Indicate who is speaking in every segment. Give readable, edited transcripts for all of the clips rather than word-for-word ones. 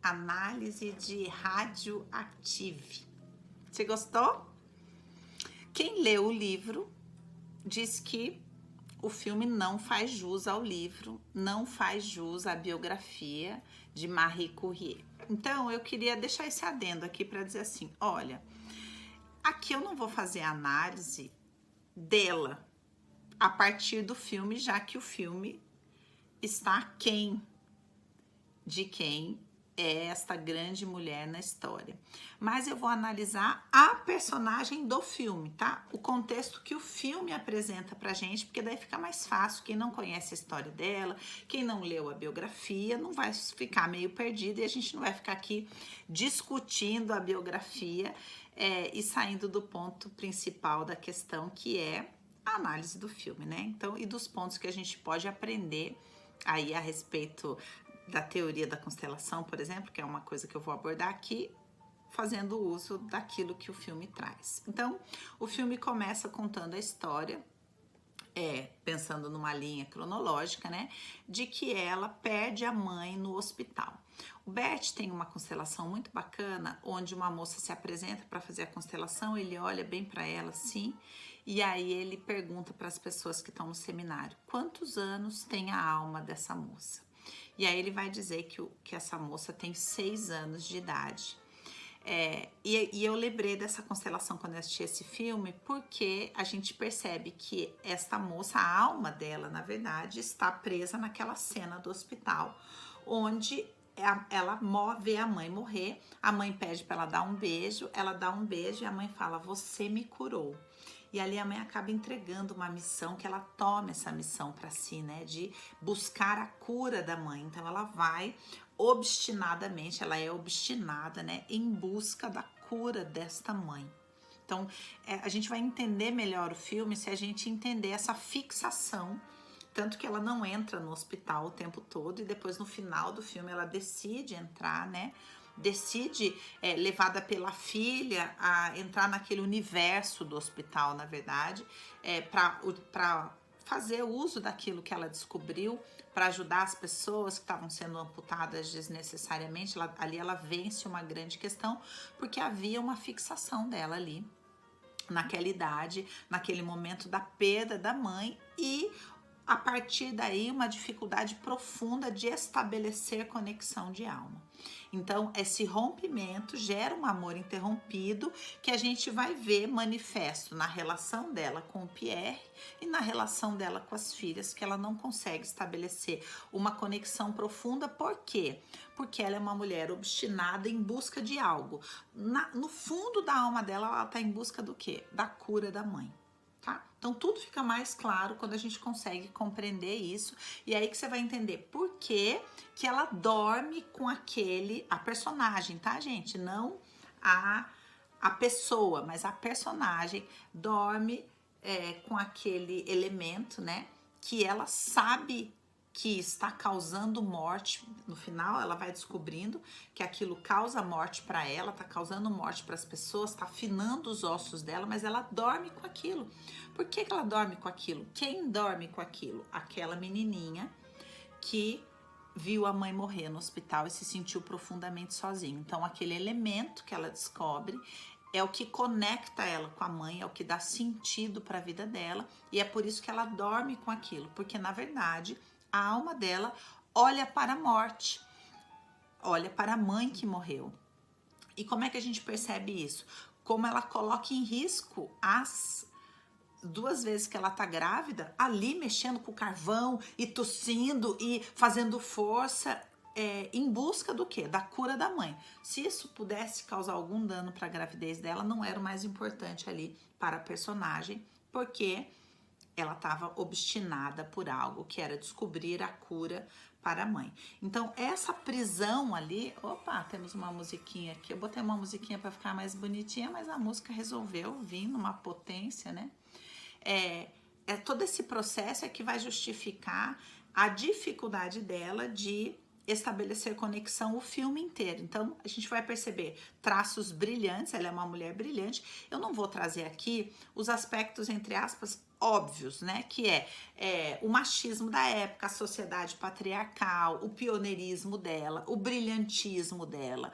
Speaker 1: Análise de Radioactive. Você gostou? Quem leu o livro diz que o filme não faz jus ao livro, não faz jus à biografia de Marie Curie. Então, eu queria deixar esse adendo aqui para dizer assim, olha, aqui eu não vou fazer análise dela a partir do filme, já que o filme está aquém de quem é esta grande mulher na história. Mas eu vou analisar a personagem do filme, tá? O contexto que o filme apresenta pra gente, porque daí fica mais fácil. Quem não conhece a história dela, quem não leu a biografia, não vai ficar meio perdido e a gente não vai ficar aqui discutindo a biografia e saindo do ponto principal da questão, que é a análise do filme, né? Então, e dos pontos que a gente pode aprender aí a respeito da teoria da constelação, por exemplo, que é uma coisa que eu vou abordar aqui, fazendo uso daquilo que o filme traz. Então, o filme começa contando a história, pensando numa linha cronológica, né, de que ela perde a mãe no hospital. O Bert tem uma constelação muito bacana, onde uma moça se apresenta para fazer a constelação, ele olha bem para ela assim, e aí ele pergunta para as pessoas que estão no seminário, quantos anos tem a alma dessa moça? E aí ele vai dizer que essa moça tem 6 anos de idade. E eu lembrei dessa constelação quando eu assisti esse filme, porque a gente percebe que essa moça, a alma dela, na verdade, está presa naquela cena do hospital, onde ela vê a mãe morrer, a mãe pede para ela dar um beijo, ela dá um beijo e a mãe fala, você me curou. E ali a mãe acaba entregando uma missão, que ela toma essa missão para si, né, de buscar a cura da mãe. Então ela vai obstinadamente, ela é obstinada, né, em busca da cura desta mãe. Então a gente vai entender melhor o filme se a gente entender essa fixação, tanto que ela não entra no hospital o tempo todo e depois no final do filme ela decide entrar, né, decide, levada pela filha, a entrar naquele universo do hospital, na verdade, para fazer uso daquilo que ela descobriu, para ajudar as pessoas que estavam sendo amputadas desnecessariamente. Ali ela vence uma grande questão, porque havia uma fixação dela ali, naquela idade, naquele momento da perda da mãe, e a partir daí uma dificuldade profunda de estabelecer conexão de alma. Então, esse rompimento gera um amor interrompido que a gente vai ver manifesto na relação dela com o Pierre e na relação dela com as filhas, que ela não consegue estabelecer uma conexão profunda. Por quê? Porque ela é uma mulher obstinada em busca de algo. No fundo da alma dela, ela está em busca do quê? Da cura da mãe. Tá? Então tudo fica mais claro quando a gente consegue compreender isso, e aí que você vai entender por que ela dorme com a personagem, tá, gente? Não a pessoa, mas a personagem dorme com aquele elemento, né, que ela sabe que está causando morte. No final ela vai descobrindo que aquilo causa morte para ela, tá causando morte para as pessoas, tá afinando os ossos dela, mas ela dorme com aquilo. Por que ela dorme com aquilo? Quem dorme com aquilo? Aquela menininha que viu a mãe morrer no hospital e se sentiu profundamente sozinha. Então aquele elemento que ela descobre é o que conecta ela com a mãe, é o que dá sentido para a vida dela, e é por isso que ela dorme com aquilo, porque na verdade a alma dela olha para a morte, olha para a mãe que morreu. E como é que a gente percebe isso? Como ela coloca em risco as 2 vezes que ela tá grávida, ali mexendo com o carvão e tossindo e fazendo força, em busca do quê? Da cura da mãe. Se isso pudesse causar algum dano para a gravidez dela, não era o mais importante ali para a personagem, porque ela estava obstinada por algo, que era descobrir a cura para a mãe. Então, essa prisão ali... Opa, temos uma musiquinha aqui. Eu botei uma musiquinha para ficar mais bonitinha, mas a música resolveu vir numa potência, né? Todo esse processo é que vai justificar a dificuldade dela de estabelecer conexão o filme inteiro. Então, a gente vai perceber traços brilhantes, ela é uma mulher brilhante. Eu não vou trazer aqui os aspectos, entre aspas, óbvios, né? Que é o machismo da época, a sociedade patriarcal, o pioneirismo dela, o brilhantismo dela,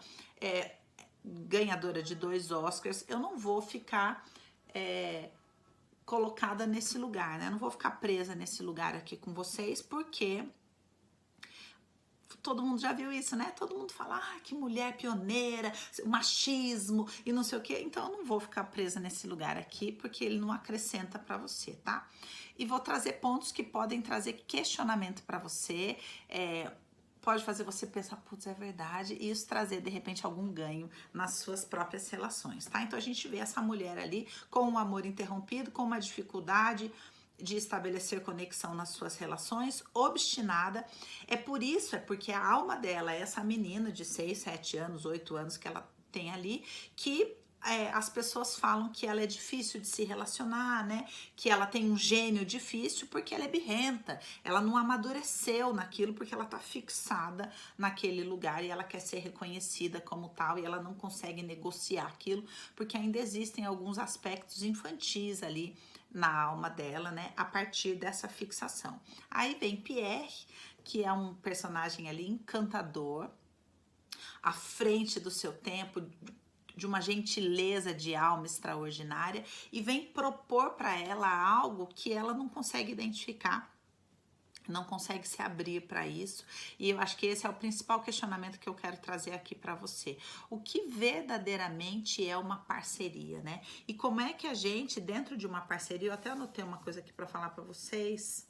Speaker 1: ganhadora de 2 Oscars. Eu não vou ficar colocada nesse lugar, né? Eu não vou ficar presa nesse lugar aqui com vocês, porque todo mundo já viu isso, né? Todo mundo fala, que mulher pioneira, machismo e não sei o quê. Então, eu não vou ficar presa nesse lugar aqui, porque ele não acrescenta para você, tá? E vou trazer pontos que podem trazer questionamento para você, pode fazer você pensar, putz, é verdade, e isso trazer, de repente, algum ganho nas suas próprias relações, tá? Então, a gente vê essa mulher ali com um amor interrompido, com uma dificuldade de estabelecer conexão nas suas relações, obstinada. É porque a alma dela é essa menina de 6, 7 anos, 8 anos que ela tem ali, que as pessoas falam que ela é difícil de se relacionar, né? Que ela tem um gênio difícil porque ela é birrenta. Ela não amadureceu naquilo porque ela tá fixada naquele lugar e ela quer ser reconhecida como tal e ela não consegue negociar aquilo porque ainda existem alguns aspectos infantis ali na alma dela, né? A partir dessa fixação. Aí vem Pierre, que é um personagem ali encantador, à frente do seu tempo, de uma gentileza de alma extraordinária, e vem propor para ela algo que ela não consegue identificar, não consegue se abrir para isso. E eu acho que esse é o principal questionamento que eu quero trazer aqui para você. O que verdadeiramente é uma parceria, né? E como é que a gente, dentro de uma parceria, eu até anotei uma coisa aqui para falar para vocês,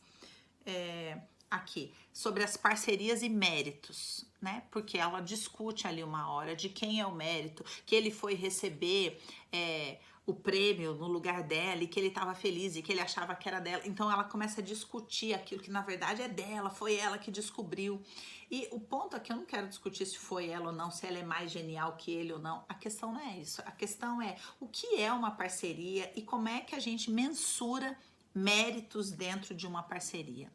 Speaker 1: aqui, sobre as parcerias e méritos, né? Porque ela discute ali uma hora de quem é o mérito, que ele foi receber o prêmio no lugar dela e que ele estava feliz e que ele achava que era dela. Então ela começa a discutir aquilo que na verdade é dela, foi ela que descobriu. E o ponto aqui, eu não quero discutir se foi ela ou não, se ela é mais genial que ele ou não. A questão não é isso. A questão é o que é uma parceria e como é que a gente mensura méritos dentro de uma parceria.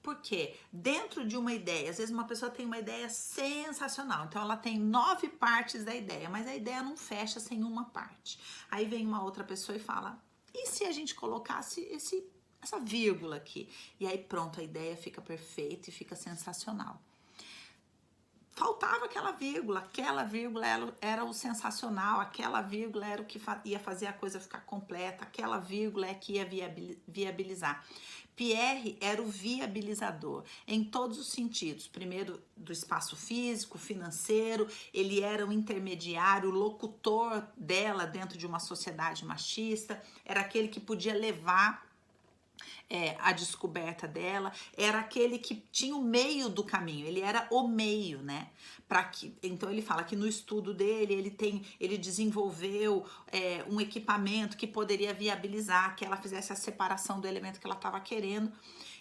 Speaker 1: Porque dentro de uma ideia, às vezes uma pessoa tem uma ideia sensacional, então ela tem 9 partes da ideia, mas a ideia não fecha sem uma parte. Aí vem uma outra pessoa e fala, e se a gente colocasse essa vírgula aqui? E aí pronto, a ideia fica perfeita e fica sensacional. Faltava aquela vírgula era o sensacional, aquela vírgula era o que ia fazer a coisa ficar completa, aquela vírgula é que ia viabilizar. Pierre era o viabilizador em todos os sentidos. Primeiro, do espaço físico, financeiro, ele era o intermediário, o locutor dela dentro de uma sociedade machista, era aquele que podia levar a descoberta dela, era aquele que tinha o meio do caminho, ele era o meio, né? Então ele fala que no estudo dele ele desenvolveu um equipamento que poderia viabilizar que ela fizesse a separação do elemento que ela estava querendo.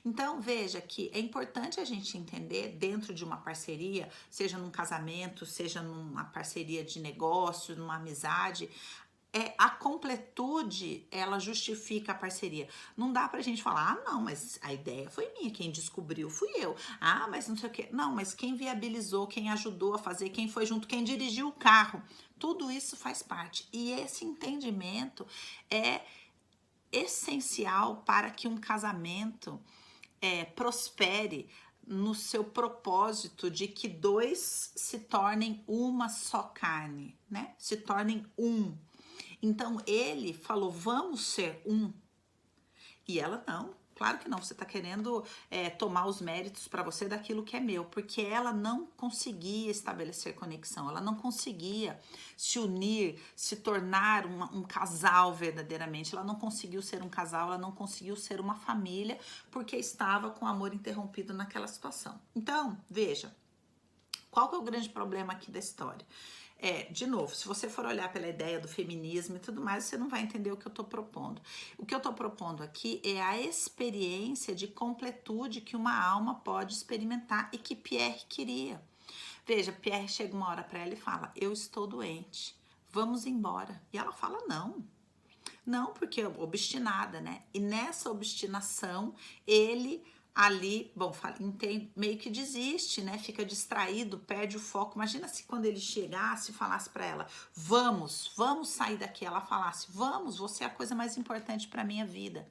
Speaker 1: Então veja que é importante a gente entender dentro de uma parceria, seja num casamento, seja numa parceria de negócio, numa amizade, a completude, ela justifica a parceria. Não dá pra gente falar, não, mas a ideia foi minha, quem descobriu fui eu. Mas não sei o quê. Não, mas quem viabilizou, quem ajudou a fazer, quem foi junto, quem dirigiu o carro, tudo isso faz parte. E esse entendimento é essencial para que um casamento prospere no seu propósito de que 2 se tornem uma só carne, né? Se tornem um. Então ele falou, vamos ser um. E ela não, claro que não, você tá querendo tomar os méritos para você daquilo que é meu, porque ela não conseguia estabelecer conexão, ela não conseguia se unir, se tornar um casal verdadeiramente, ela não conseguiu ser um casal, ela não conseguiu ser uma família, porque estava com o amor interrompido naquela situação. Então, veja, qual que é o grande problema aqui da história? De novo, se você for olhar pela ideia do feminismo e tudo mais, você não vai entender o que eu tô propondo. O que eu tô propondo aqui é a experiência de completude que uma alma pode experimentar e que Pierre queria. Veja, Pierre chega uma hora para ela e fala, eu estou doente, vamos embora. E ela fala, não. Não, porque é obstinada, né? E nessa obstinação, ele ali, bom, meio que desiste, né? Fica distraído, perde o foco. Imagina se quando ele chegasse e falasse para ela, vamos sair daqui. Ela falasse, vamos, você é a coisa mais importante para minha vida.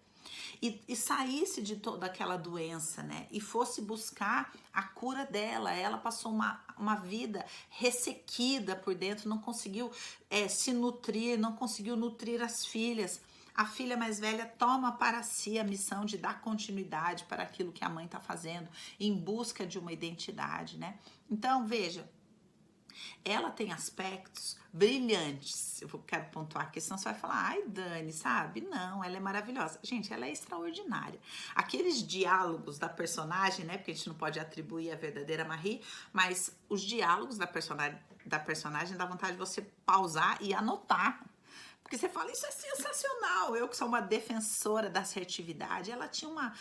Speaker 1: e saísse de toda aquela doença, né? E fosse buscar a cura dela. Ela passou uma vida ressequida por dentro, não conseguiu se nutrir, não conseguiu nutrir as filhas. A filha mais velha toma para si a missão de dar continuidade para aquilo que a mãe está fazendo, em busca de uma identidade, né? Então, veja, ela tem aspectos brilhantes. Eu quero pontuar aqui, senão você vai falar, ai, Dani, sabe? Não, ela é maravilhosa. Gente, ela é extraordinária. Aqueles diálogos da personagem, né? Porque a gente não pode atribuir a verdadeira Marie, mas os diálogos da personagem dá vontade de você pausar e anotar. Porque você fala, isso é sensacional. Eu que sou uma defensora da assertividade, ela tinha uma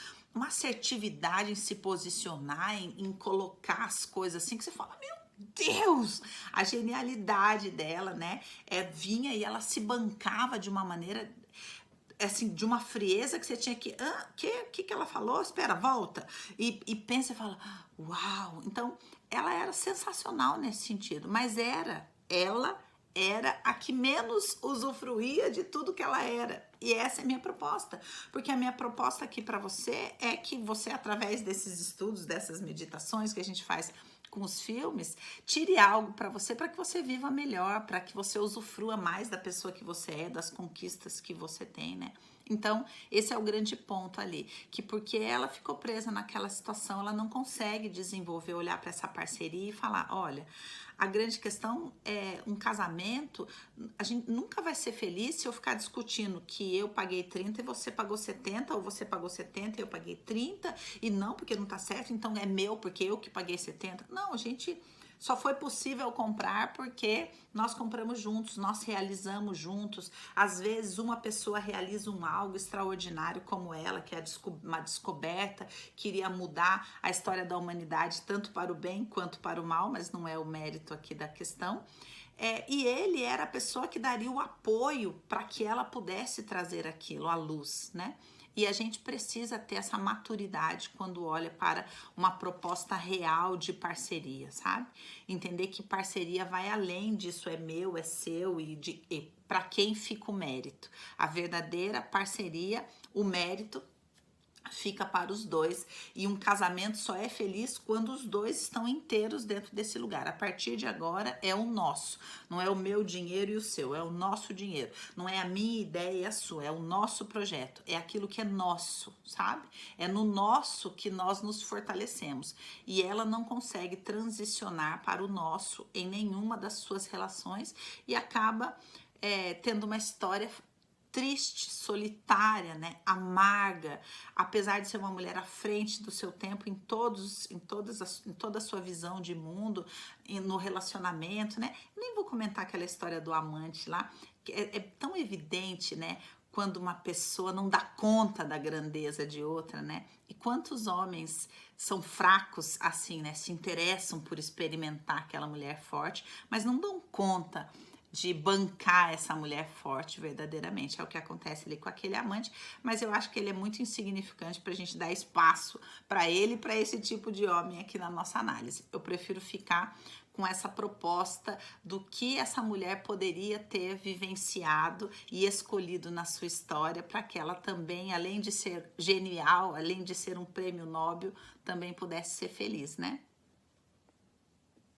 Speaker 1: assertividade em se posicionar, em colocar as coisas assim, que você fala, meu Deus, a genialidade dela, né? Vinha e ela se bancava de uma maneira, assim, de uma frieza que você tinha que, que ela falou? Espera, volta. E pensa e fala, uau. Então, ela era sensacional nesse sentido, mas ela era a que menos usufruía de tudo que ela era. E essa é a minha proposta, porque a minha proposta aqui para você é que você, através desses estudos, dessas meditações que a gente faz com os filmes, tire algo para que você viva melhor, para que você usufrua mais da pessoa que você é, das conquistas que você tem, né? Então, esse é o grande ponto ali, que porque ela ficou presa naquela situação, ela não consegue desenvolver, olhar para essa parceria e falar, olha, a grande questão é um casamento, a gente nunca vai ser feliz se eu ficar discutindo que eu paguei 30 e você pagou 70, ou você pagou 70 e eu paguei 30, e não, porque não tá certo, então é meu, porque eu que paguei 70. Não, a gente só foi possível comprar porque nós compramos juntos, nós realizamos juntos. Às vezes uma pessoa realiza algo extraordinário como ela, que é uma descoberta, queria mudar a história da humanidade tanto para o bem quanto para o mal, mas não é o mérito aqui da questão. E ele era a pessoa que daria o apoio para que ela pudesse trazer aquilo à luz, né? E a gente precisa ter essa maturidade quando olha para uma proposta real de parceria, sabe? Entender que parceria vai além disso, é meu, é seu e para quem fica o mérito. A verdadeira parceria, o mérito fica para os dois, e um casamento só é feliz quando os dois estão inteiros dentro desse lugar. A partir de agora é o nosso, não é o meu dinheiro e o seu, é o nosso dinheiro, não é a minha ideia e a sua, é o nosso projeto, é aquilo que é nosso, sabe? É no nosso que nós nos fortalecemos, e ela não consegue transicionar para o nosso em nenhuma das suas relações e acaba tendo uma história triste, solitária, né? Amarga, apesar de ser uma mulher à frente do seu tempo em toda a sua visão de mundo, no relacionamento, né? Nem vou comentar aquela história do amante lá, que é tão evidente, né? Quando uma pessoa não dá conta da grandeza de outra, né? E quantos homens são fracos assim, né? Se interessam por experimentar aquela mulher forte, mas não dão conta de bancar essa mulher forte verdadeiramente. É o que acontece ali com aquele amante, mas eu acho que ele é muito insignificante para a gente dar espaço para ele e para esse tipo de homem aqui na nossa análise. Eu prefiro ficar com essa proposta do que essa mulher poderia ter vivenciado e escolhido na sua história para que ela também, além de ser genial, além de ser um prêmio Nobel, também pudesse ser feliz, né?